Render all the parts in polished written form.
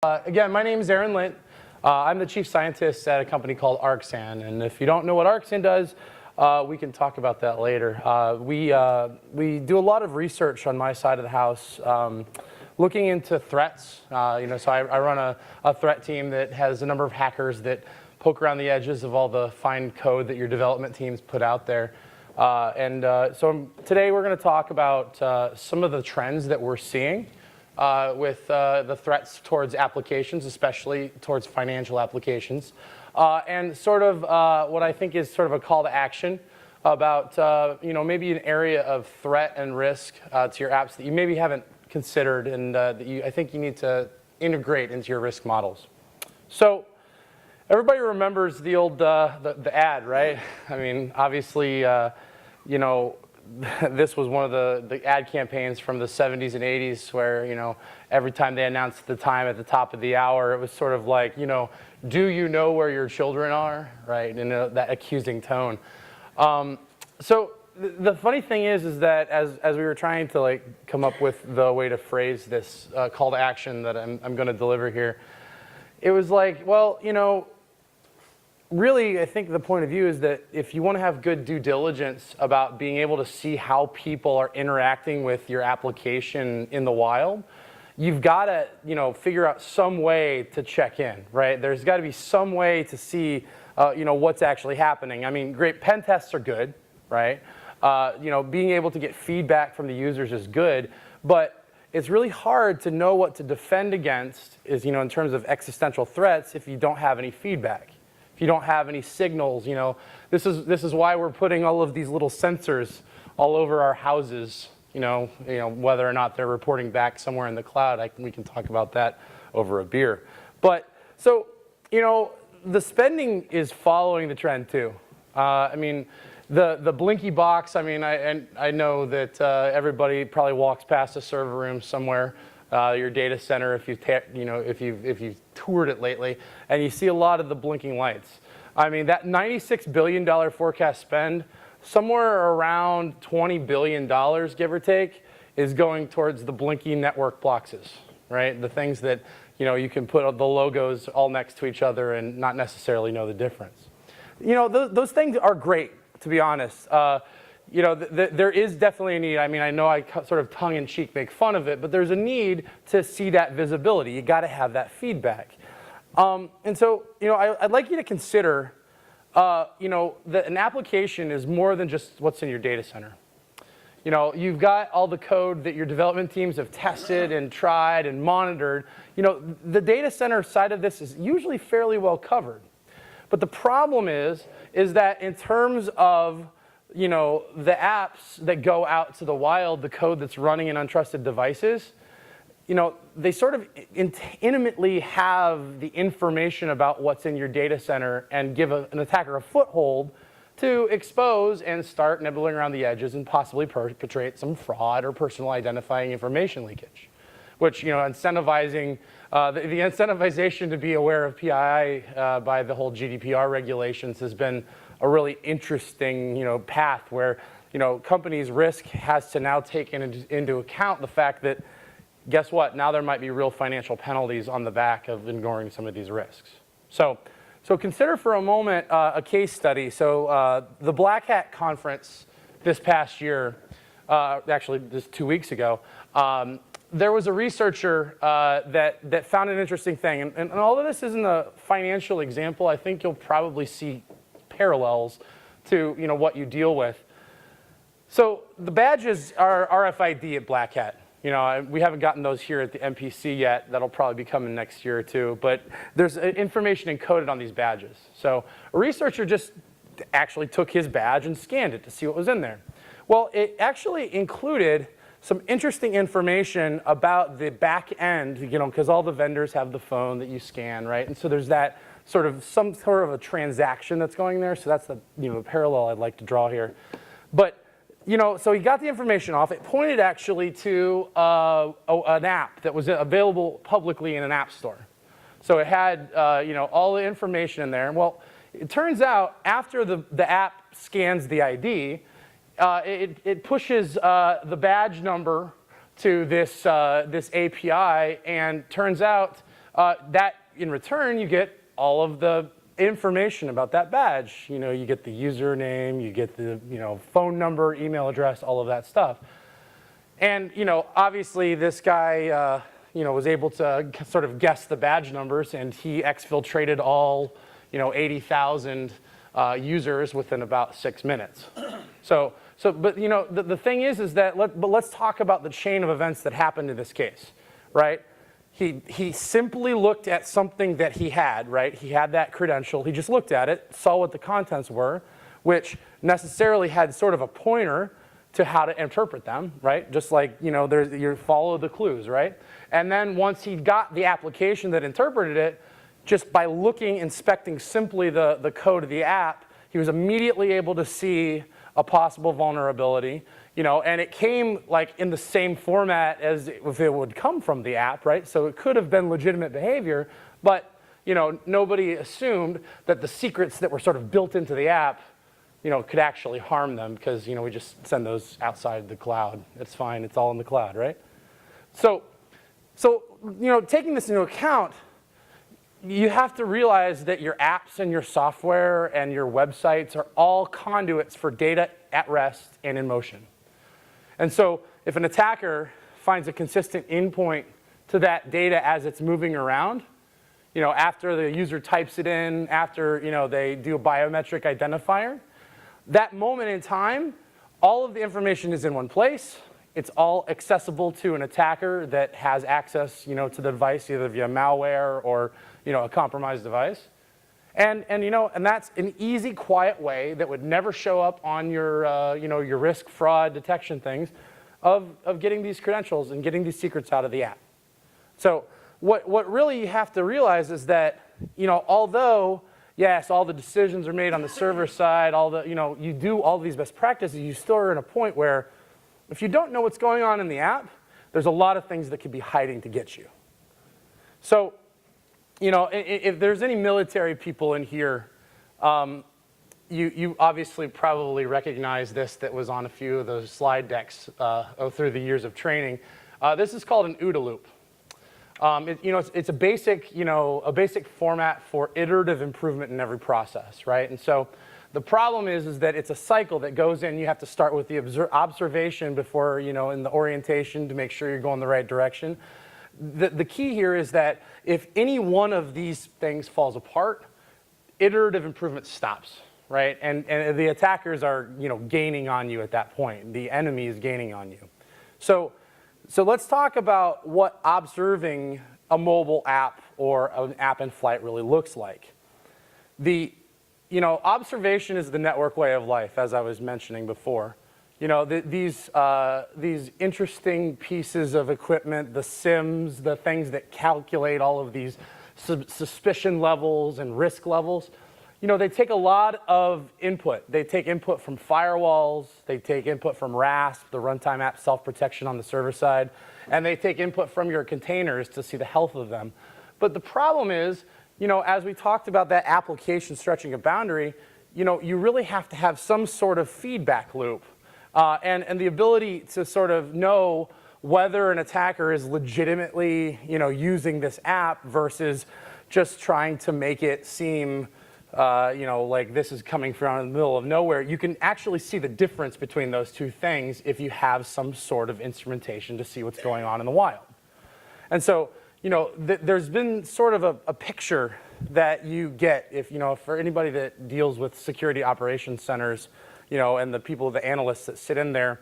Again, my name is Lint. I'm the chief scientist at a company called Arxan, and if you don't know what Arxan does, we can talk about that later. We do a lot of research on my side of the house, looking into threats. So I run a threat team that has a number of hackers that poke around the edges of all the fine code that your development teams put out there. So today we're going to talk about some of the trends that we're seeing with the threats towards applications, especially towards financial applications, and sort of what I think is sort of a call to action about maybe an area of threat and risk to your apps that you maybe haven't considered and that I think you need to integrate into your risk models. So everybody remembers the old the ad, right? I mean, obviously, this was one of the ad campaigns from the 70s and 80s where, every time they announced the time at the top of the hour, it was sort of like, do you know where your children are, right? In that accusing tone. So the funny thing is that as we were trying to come up with the way to phrase this call to action that I'm going to deliver here, it was like, well, really, I think the point of view is that if you want to have good due diligence about being able to see how people are interacting with your application in the wild, you've got to, figure out some way to check in, right? There's got to be some way to see, what's actually happening. I mean, great pen tests are good, right? Being able to get feedback from the users is good, but it's really hard to know what to defend against in terms of existential threats if you don't have any feedback. If you don't have any signals, this is why we're putting all of these little sensors all over our houses, whether or not they're reporting back somewhere in the cloud. We can talk about that over a beer. But so, the spending is following the trend too. I mean, the blinky box. I mean, I know that everybody probably walks past a server room somewhere. Your data center, if you've toured it lately, and you see a lot of the blinking lights. I mean, that $96 billion forecast spend, somewhere around $20 billion, give or take, is going towards the blinking network boxes, right? The things that you can put the logos all next to each other and not necessarily know the difference. Those things are great, to be honest. There is definitely a need. I mean, I know I sort of tongue-in-cheek make fun of it, but there's a need to see that visibility. You got to have that feedback. And so, I'd like you to consider, that an application is more than just what's in your data center. You've got all the code that your development teams have tested and tried and monitored. The data center side of this is usually fairly well covered. But the problem is that in terms of the apps that go out to the wild, the code that's running in untrusted devices, they sort of intimately have the information about what's in your data center and give an attacker a foothold to expose and start nibbling around the edges and possibly perpetrate some fraud or personal identifying information leakage, which, incentivizing, the incentivization to be aware of PII by the whole GDPR regulations has been a really interesting, path where, companies' risk has to now take into account the fact that, guess what? Now there might be real financial penalties on the back of ignoring some of these risks. So consider for a moment a case study. So the Black Hat conference this past year, actually just 2 weeks ago, there was a researcher that found an interesting thing. And although this isn't a financial example, I think you'll probably see parallels to what you deal with. So the badges are RFID at Black Hat. We haven't gotten those here at the MPC yet. That'll probably be coming next year or two. But there's information encoded on these badges. So a researcher just actually took his badge and scanned it to see what was in there. Well, it actually included some interesting information about the back end, because all the vendors have the phone that you scan, right? And so there's that some sort of a transaction that's going there. So that's the parallel I'd like to draw here. But so he got the information off. It pointed actually to an app that was available publicly in an app store. So it had all the information in there. Well, it turns out after the app scans the ID, it pushes the badge number to this API, and turns out that in return, you get all of the information about that badge. You get the username, you get the phone number, email address, all of that stuff. And obviously this guy was able to sort of guess the badge numbers, and he exfiltrated all 80,000 users within about 6 minutes. But the thing is that let's talk about the chain of events that happened in this case, right? He simply looked at something that he had, right? He had that credential. He just looked at it, saw what the contents were, which necessarily had sort of a pointer to how to interpret them, right? Just like, you follow the clues, right? And then once he got the application that interpreted it, just by inspecting simply the code of the app, he was immediately able to see a possible vulnerability, and it came like in the same format as if it would come from the app, right? So it could have been legitimate behavior, but nobody assumed that the secrets that were sort of built into the app, could actually harm them, because we just send those outside the cloud. It's fine. It's all in the cloud, right? So taking this into account, you have to realize that your apps and your software and your websites are all conduits for data at rest and in motion. And so if an attacker finds a consistent endpoint to that data as it's moving around, after the user types it in, after they do a biometric identifier, that moment in time, all of the information is in one place. It's all accessible to an attacker that has access to the device, either via malware or a compromised device. And that's an easy, quiet way that would never show up on your your risk fraud detection things of getting these credentials and getting these secrets out of the app. So what really you have to realize is that although yes, all the decisions are made on the server side, you do all these best practices, you still are in a point where if you don't know what's going on in the app, there's a lot of things that could be hiding to get you. So if there's any military people in here, you obviously probably recognize this that was on a few of those slide decks through the years of training. This is called an Oda Loop. It's a basic format for iterative improvement in every process, right? And so the problem is that it's a cycle that goes in. You have to start with the observation before, in the orientation to make sure you're going the right direction. The key here is that if any one of these things falls apart, iterative improvement stops, right? And the attackers are, gaining on you at that point. The enemy is gaining on you. So let's talk about what observing a mobile app or an app in flight really looks like. Observation is the network way of life, as I was mentioning before. These interesting pieces of equipment, the SIMs, the things that calculate all of these suspicion levels and risk levels, they take a lot of input. They take input from firewalls, they take input from RASP, the runtime app self-protection on the server side, and they take input from your containers to see the health of them. But the problem is, as we talked about that application stretching a boundary, you really have to have some sort of feedback loop and the ability to sort of know whether an attacker is legitimately, using this app versus just trying to make it seem like this is coming from the middle of nowhere. You can actually see the difference between those two things if you have some sort of instrumentation to see what's going on in the wild. And so, there's been sort of a picture that you get if, for anybody that deals with security operations centers, and the people, the analysts that sit in there,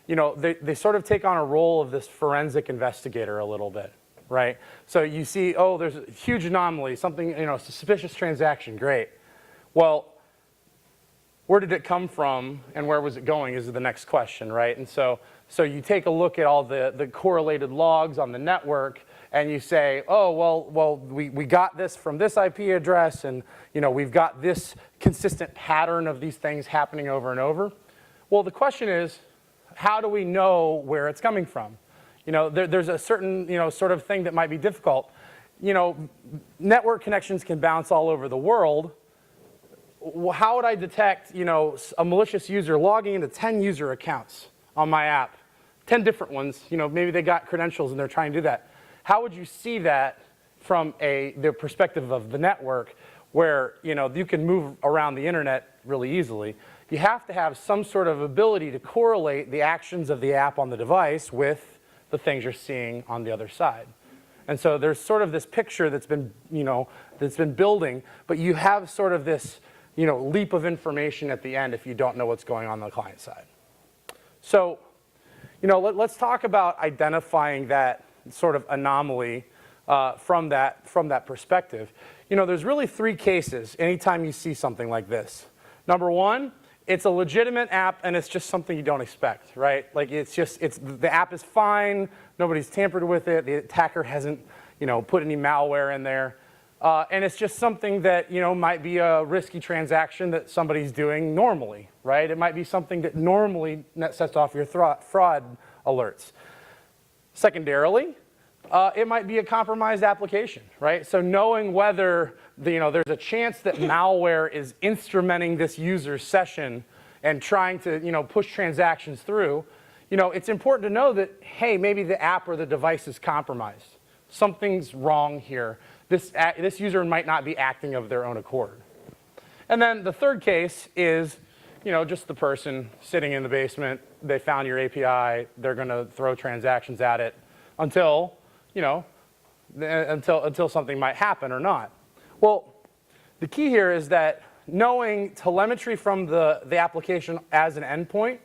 they sort of take on a role of this forensic investigator a little bit. Right? So you see, oh, there's a huge anomaly, something, suspicious transaction, great. Well, where did it come from and where was it going is the next question, right? And so you take a look at all the correlated logs on the network and you say, oh, well, we got this from this IP address and, we've got this consistent pattern of these things happening over and over. Well, the question is, how do we know where it's coming from? There's a certain, sort of thing that might be difficult. Network connections can bounce all over the world. How would I detect, a malicious user logging into 10 user accounts on my app? 10 different ones, maybe they got credentials and they're trying to do that. How would you see that from the perspective of the network, where you can move around the internet really easily. You have to have some sort of ability to correlate the actions of the app on the device with the things you're seeing on the other side. And so there's sort of this picture that's been, that's been building, but you have sort of this, leap of information at the end if you don't know what's going on the client side. So, let's talk about identifying that sort of anomaly from that perspective. There's really three cases anytime you see something like this. Number one, it's a legitimate app and it's just something you don't expect, right? Like the app is fine, nobody's tampered with it, the attacker hasn't, put any malware in there. And it's just something that, might be a risky transaction that somebody's doing normally, right? It might be something that normally sets off your fraud alerts. Secondarily, it might be a compromised application, right? So knowing whether there's a chance that malware is instrumenting this user's session and trying to push transactions through, it's important to know that, hey, maybe the app or the device is compromised. Something's wrong here. This user might not be acting of their own accord. And then the third case is just the person sitting in the basement. They found your API. They're going to throw transactions at it until something might happen or not. Well, the key here is that knowing telemetry from the application as an endpoint,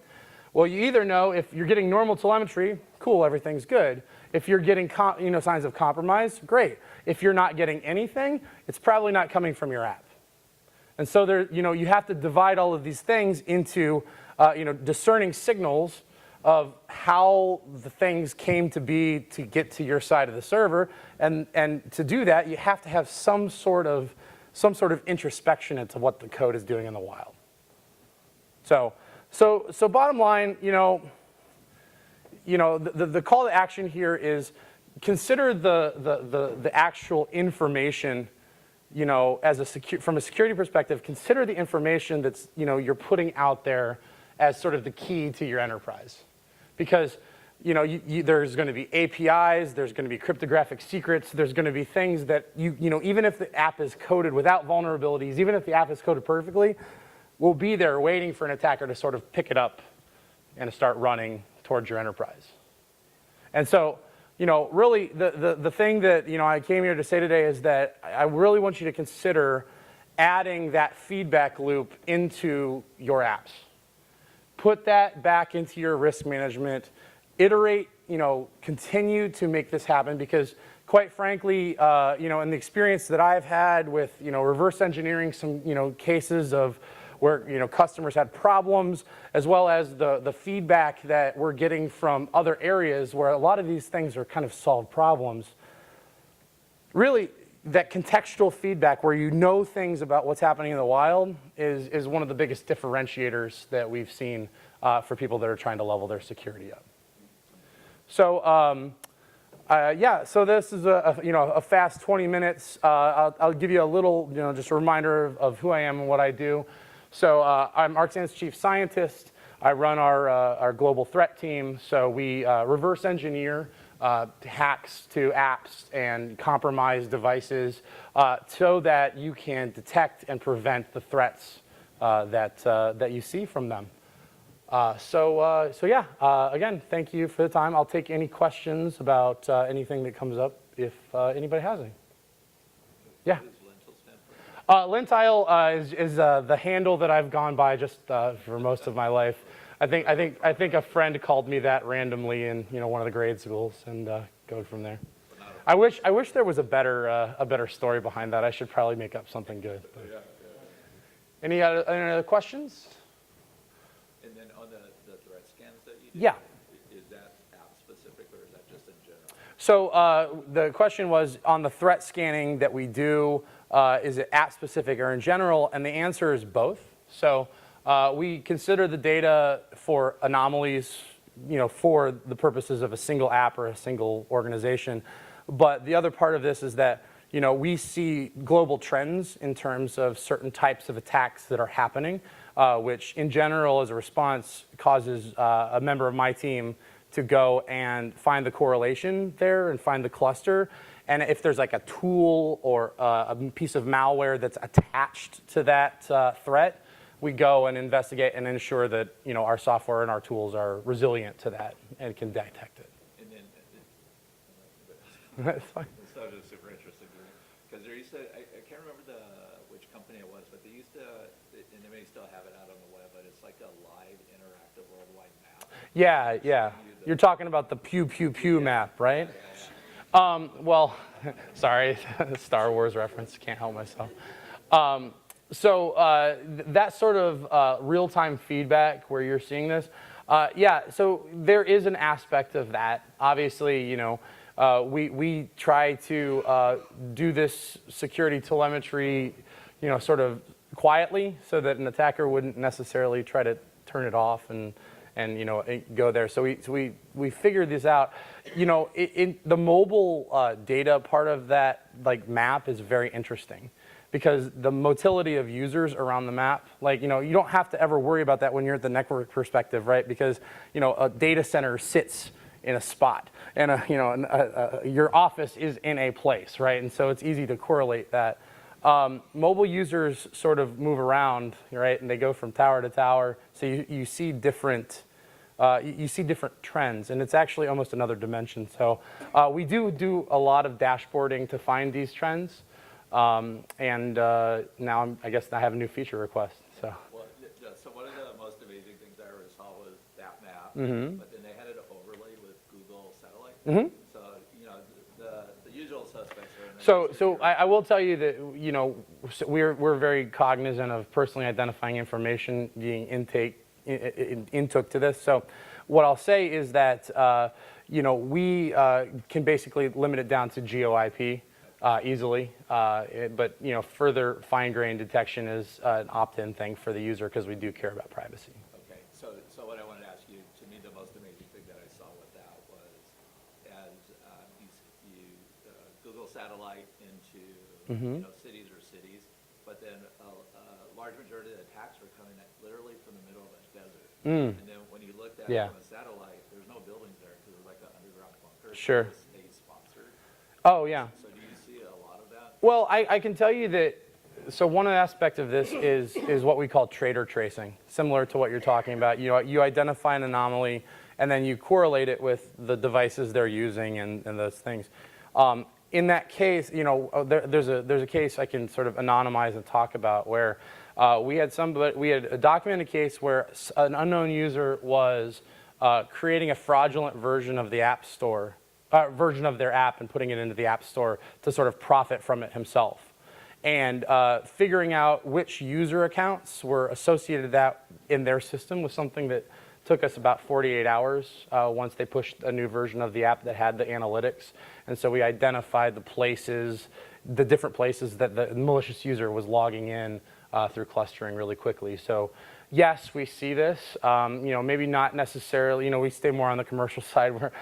well, you either know if you're getting normal telemetry, cool, everything's good. If you're getting signs of compromise, great. If you're not getting anything, it's probably not coming from your app. And so you have to divide all of these things into discerning signals of how the things came to be to get to your side of the server, and to do that, you have to have some sort of introspection into what the code is doing in the wild. So bottom line, the call to action here is consider the actual information, from a security perspective. Consider the information that's you're putting out there as sort of the key to your enterprise. Because there's going to be APIs, there's going to be cryptographic secrets, there's going to be things that even if the app is coded without vulnerabilities, even if the app is coded perfectly, will be there waiting for an attacker to sort of pick it up and to start running towards your enterprise. And so, really the thing that I came here to say today is that I really want you to consider adding that feedback loop into your apps. Put that back into your risk management. Iterate, continue to make this happen, because quite frankly, in the experience that I've had with, reverse engineering some, cases of where, customers had problems, as well as the feedback that we're getting from other areas where a lot of these things are kind of solved problems. Really, that contextual feedback where things about what's happening in the wild is one of the biggest differentiators that we've seen for people that are trying to level their security up. So so this is a fast 20 minutes. I'll give you a little, just a reminder of who I am and what I do. So I'm Arxan's chief scientist. I run our global threat team. So we reverse engineer hacks to apps and compromised devices so that you can detect and prevent the threats that you see from them. Again, thank you for the time. I'll take any questions about anything that comes up if anybody has any. Yeah. Lintile is the handle that I've gone by just for most of my life. I think a friend called me that randomly in one of the grade schools, and go from there. I wish there was a better story behind that. I should probably make up something good. Any other questions? And then on the threat scans that you do, yeah, is that app specific or is that just in general? So the question was on the threat scanning that we do. Is it app specific or in general? And the answer is both. So we consider the data for anomalies, for the purposes of a single app or a single organization. But the other part of this is that we see global trends in terms of certain types of attacks that are happening, which in general as a response causes a member of my team to go and find the correlation there and find the cluster And if there's like a tool or a piece of malware that's attached to that threat, we go and investigate and ensure that our software and our tools are resilient to that and can detect it. And then, That's fine. this stuff is super interesting because there used to, I can't remember which company it was, but they used to, and they may still have it out on the web, but it's like a live interactive worldwide map. Yeah, yeah. You're talking about the pew pew pew map, right? Well, sorry, Star Wars reference. Can't help myself. That sort of real-time feedback where you're seeing this, yeah, so there is an aspect of that. Obviously, we try to do this security telemetry, sort of quietly so that an attacker wouldn't necessarily try to turn it off and go there. So we figured this out. In the mobile data part of that map is very interesting because the motility of users around the map, you don't have to ever worry about that when you're at the network perspective, right? Because a data center sits in a spot, and your office is in a place, right? And so it's easy to correlate that. Mobile users sort of move around, right? And they go from tower to tower, so you see different. You see different trends, and it's actually almost another dimension. So we do a lot of dashboarding to find these trends, and now I guess I have a new feature request. So. Well, so one of the most amazing things I ever saw was that map, Mm-hmm. but then they had it overlaid with Google Satellite. Mm-hmm. So the usual suspects are in there. So I will tell you that we're very cognizant of personally identifying information being intook to this. So what I'll say is that we can basically limit it down to GeoIP easily, but further fine-grained detection is an opt-in thing for the user because we do care about privacy. Okay, so what I wanted to ask you, to me the most amazing thing that I saw with that was as you Google Satellite into Mm-hmm. cities, but then a large majority of the attacks were coming literally from the middle of a desert. Mm. And then when you looked at Yeah. it from a satellite, there's no buildings there because it was like an underground bunker. Sure. So it was state-sponsored. Oh, yeah. So do you see a lot of that? Well, I can tell you that, so one aspect of this is what we call trader tracing, similar to what you're talking about. You identify an anomaly, and then you correlate it with the devices they're using and those things. In that case, there's a case I can sort of anonymize and talk about where we had a documented case where an unknown user was creating a fraudulent version of the App Store, version of their app and putting it into the App Store to sort of profit from it himself. And figuring out which user accounts were associated that in their system was something that took us about 48 hours once they pushed a new version of the app that had the analytics. And so we identified the different places that the malicious user was logging in through clustering really quickly. So yes, we see this. Maybe not necessarily. We stay more on the commercial side where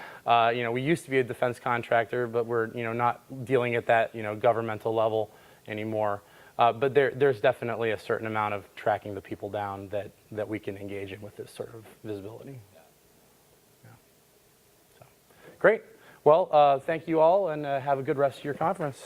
we used to be a defense contractor, but we're not dealing at that governmental level anymore. But there's definitely a certain amount of tracking the people down that we can engage in with this sort of visibility. Yeah. So, great. Well, thank you all, and have a good rest of your conference.